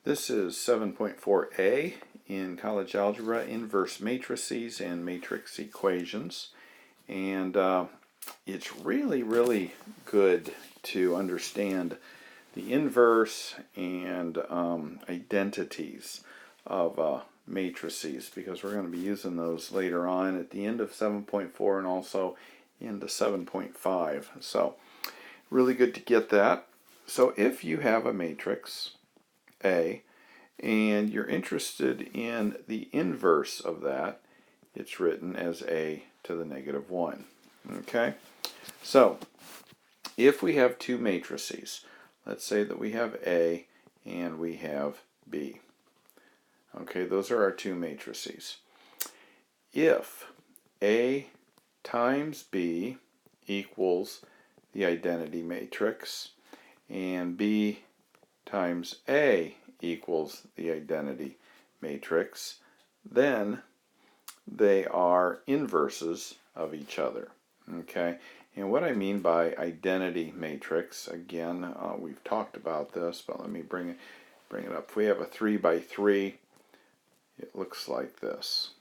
This is 7.4a in college algebra, inverse matrices and matrix equations. And it's really good to understand the inverse and identities of matrices, because we're going to be using those later on at the end of 7.4 and also into 7.5. So really good to get that. So if you have a matrix A and you're interested in the inverse of that, it's written as A to the negative 1. Okay? So if we have two matrices, let's say that we have A and we have B. Okay, those are our two matrices. If A times B equals the identity matrix and B times A equals the identity matrix, then they are inverses of each other. Okay, and what I mean by identity matrix, again, we've talked about this, but let me bring it up. If we have a 3 by 3, it looks like this.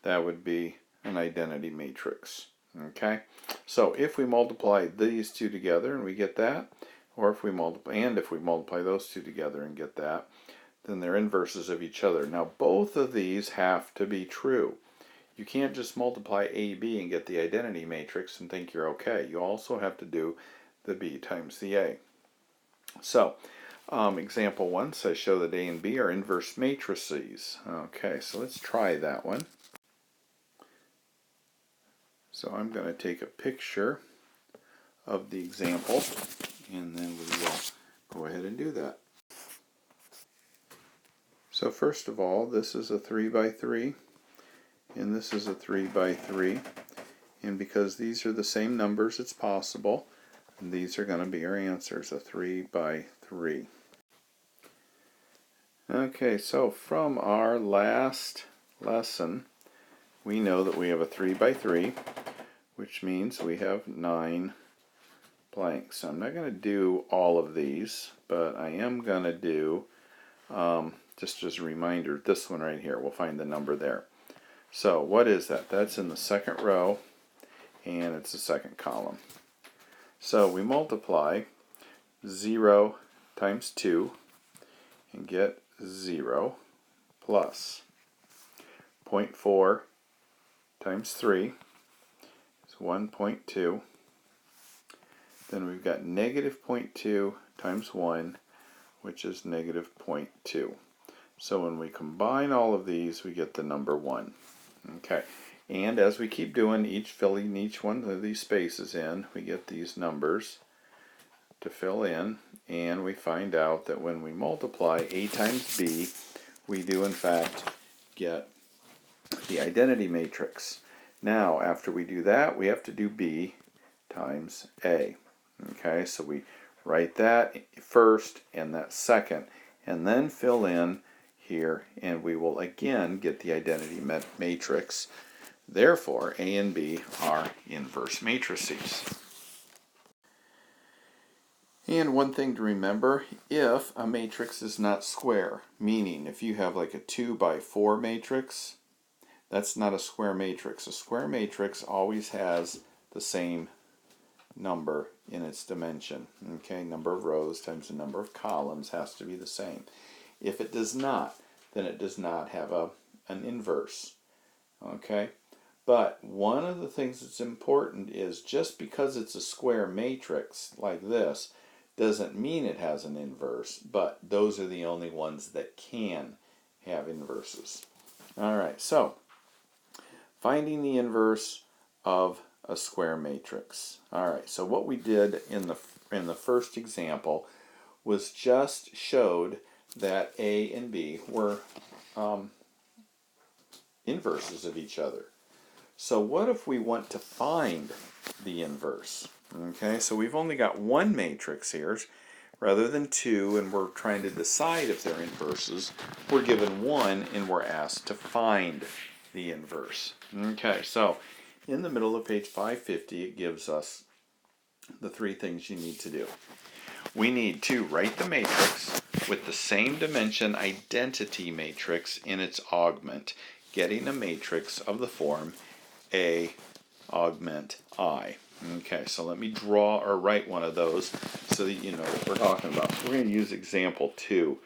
That would be an identity matrix. Okay, so if we multiply these two together and we get that, or if we multiply those two together and get that, then they're inverses of each other. Now both of these have to be true. You can't just multiply AB and get the identity matrix and think you're okay. You also have to do the B times the A. So example 1 says show that A and B are inverse matrices. Okay, so let's try that one. So I'm going to take a picture of the example and then we will go ahead and do that. So first of all, this is a 3 by 3 and this is a 3 by 3, and because these are the same numbers, it's possible, and these are going to be our answers, a 3 by 3. Okay, so from our last lesson, we know that we have a 3 by 3, which means we have 9 blanks. So I'm not going to do all of these, but I am going to do, just as a reminder, this one right here. We'll find the number there. So what is that? That's in the second row, and it's the second column. So we multiply 0 times 2 and get 0 plus 0.4 times 3 is 1.2. Then we've got negative 0.2 times 1, which is negative 0.2. So when we combine all of these, we get the number 1. Okay, and as we keep doing, filling each one of these spaces in, we get these numbers to fill in, and we find out that when we multiply A times B, we do in fact get the identity matrix. Now, after we do that, we have to do B times A. Okay, so we write that first and that second, and then fill in here, and we will again get the identity matrix. Therefore, A and B are inverse matrices. And one thing to remember, if a matrix is not square, meaning if you have like a 2 by 4 matrix, that's not a square matrix. A square matrix always has the same number in its dimension. Okay, number of rows times the number of columns has to be the same. If it does not, then it does not have an inverse. Okay, but one of the things that's important is just because it's a square matrix like this doesn't mean it has an inverse, but those are the only ones that can have inverses. Alright, so finding the inverse of a square matrix. Alright, so what we did in the first example was just showed that A and B were inverses of each other. So what if we want to find the inverse? Okay, so we've only got one matrix here rather than two, and we're trying to decide if they're inverses. We're given one and we're asked to find the inverse. Okay, so in the middle of page 550, it gives us the three things you need to do. we need to write the matrix with the same dimension identity matrix in its augment, getting a matrix of the form A augment I. Okay, so let me draw or write one of those so that you know what we're talking about. So we're going to use example 2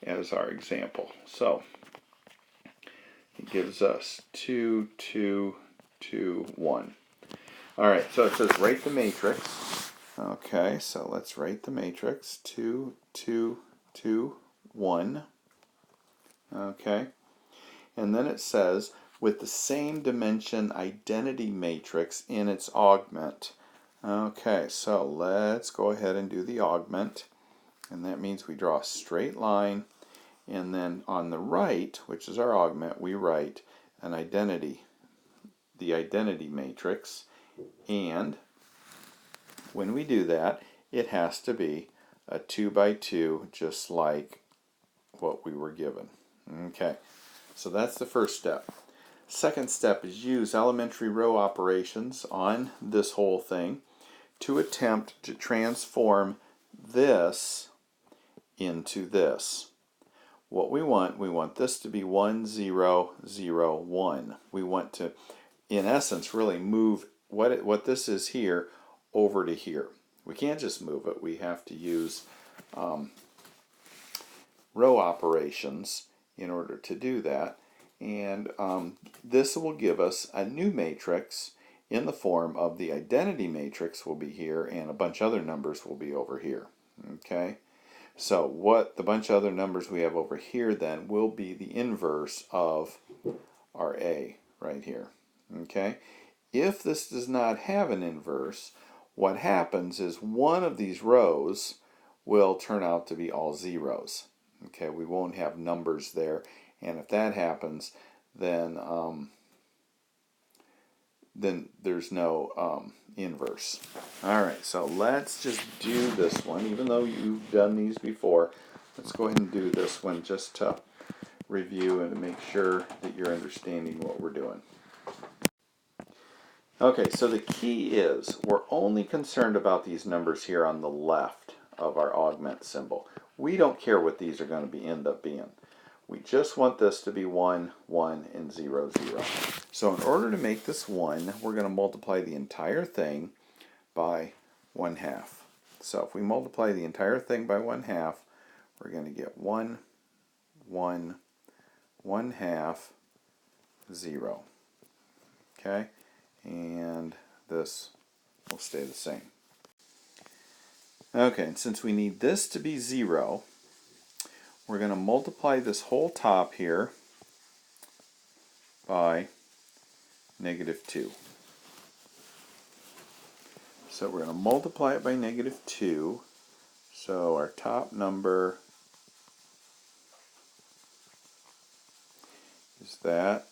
as our example. So it gives us 2, 2, 2, 1. All right, so it says write the matrix. Okay, so let's write the matrix. 2, 2, 2, 1. Okay, and then it says with the same dimension identity matrix in its augment. Okay, so let's go ahead and do the augment. And that means we draw a straight line. And then on the right, which is our augment, we write an identity, the identity matrix. And when we do that, it has to be a 2 by 2, just like what we were given. Okay, so that's the first step. Second step is use elementary row operations on this whole thing to attempt to transform this into this. What we want this to be 1, 0, 0, 1. We want to, in essence, really move what this is here over to here. We can't just move it. We have to use row operations in order to do that. And this will give us a new matrix in the form of the identity matrix will be here and a bunch of other numbers will be over here. Okay, so what the bunch of other numbers we have over here then will be the inverse of our A right here. Okay, if this does not have an inverse, what happens is one of these rows will turn out to be all zeros. Okay, we won't have numbers there, and if that happens, then there's no inverse. Alright, so let's just do this one, even though you've done these before. Let's go ahead and do this one just to review and to make sure that you're understanding what we're doing. Okay, so the key is we're only concerned about these numbers here on the left of our augment symbol. We don't care what these are going to end up being. We just want this to be 1, 1, and 0, 0. So in order to make this 1, we're going to multiply the entire thing by 1/2. So if we multiply the entire thing by 1/2, we're going to get 1, 1, 1/2, 0. Okay? And this will stay the same. Okay, and since we need this to be 0, we're going to multiply this whole top here by -2. So we're going to multiply it by -2. So our top number is that.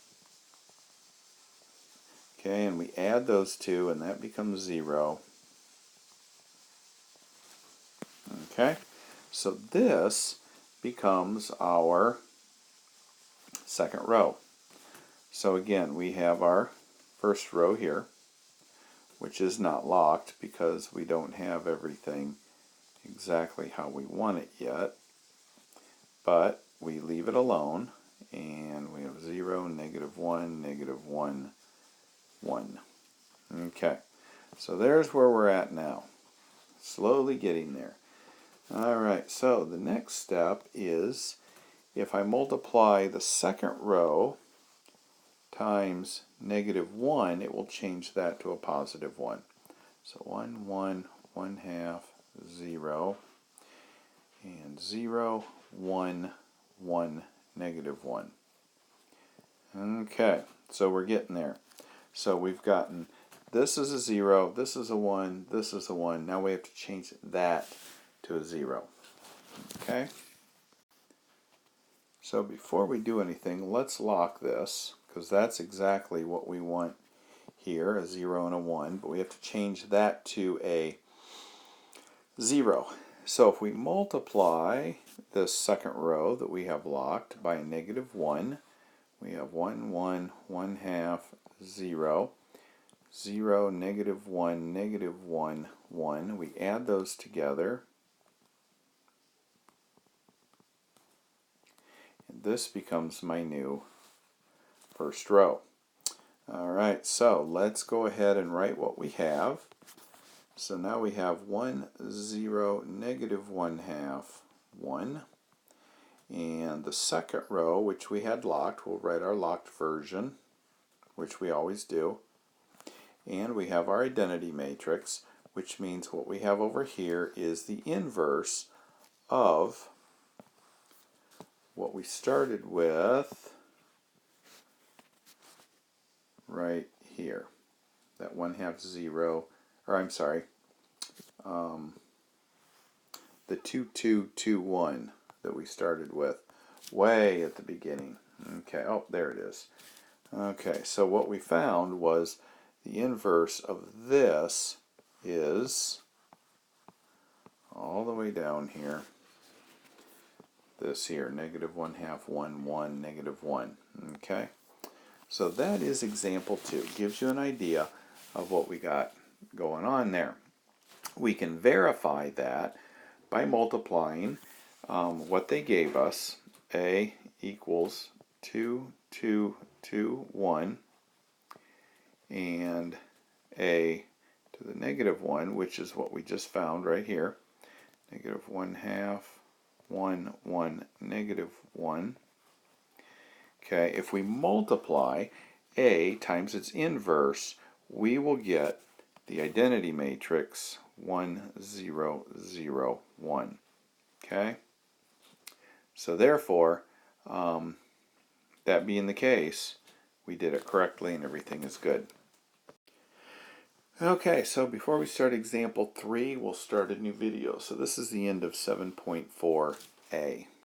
Okay, and we add those two, and that becomes 0. Okay, so this becomes our second row. So again, we have our first row here, which is not locked because we don't have everything exactly how we want it yet. But we leave it alone, and we have 0, -1, -1, 1. Okay, so there's where we're at now. Slowly getting there. Alright, so the next step is if I multiply the second row times -1, it will change that to a +1. So 1, 1, 1/2, 0, and 0, 1, 1, -1. Okay, so we're getting there. So we've gotten this is a 0, this is a 1, this is a 1. Now we have to change that to a 0. Okay? So before we do anything, let's lock this, because that's exactly what we want here, a 0 and a 1, but we have to change that to a 0. So if we multiply this second row that we have locked by a -1, we have 1, 1, 1/2, 0, 0, -1, -1, 1. We add those together, this becomes my new first row. Alright, so let's go ahead and write what we have. So now we have 1, 0, negative 1/2, 1. And the second row, which we had locked, we'll write our locked version, which we always do. And we have our identity matrix, which means what we have over here is the inverse of what we started with right here. That 1/2 0, or I'm sorry, the 2, 2, 2, 1 that we started with way at the beginning. Okay, oh, there it is. Okay, so what we found was the inverse of this is all the way down here. This here, negative 1/2, 1, 1, negative 1. Okay, so that is example 2. Gives you an idea of what we got going on there. We can verify that by multiplying what they gave us. A equals 2, 2, 2, 1, and a to the negative 1, which is what we just found right here. Negative 1/2, 1, 1, negative 1. Okay, if we multiply a times its inverse, we will get the identity matrix 1, 0, 0, 1. Okay, so therefore, that being the case, we did it correctly and everything is good. Okay, so before we start example 3, we'll start a new video. So this is the end of 7.4a.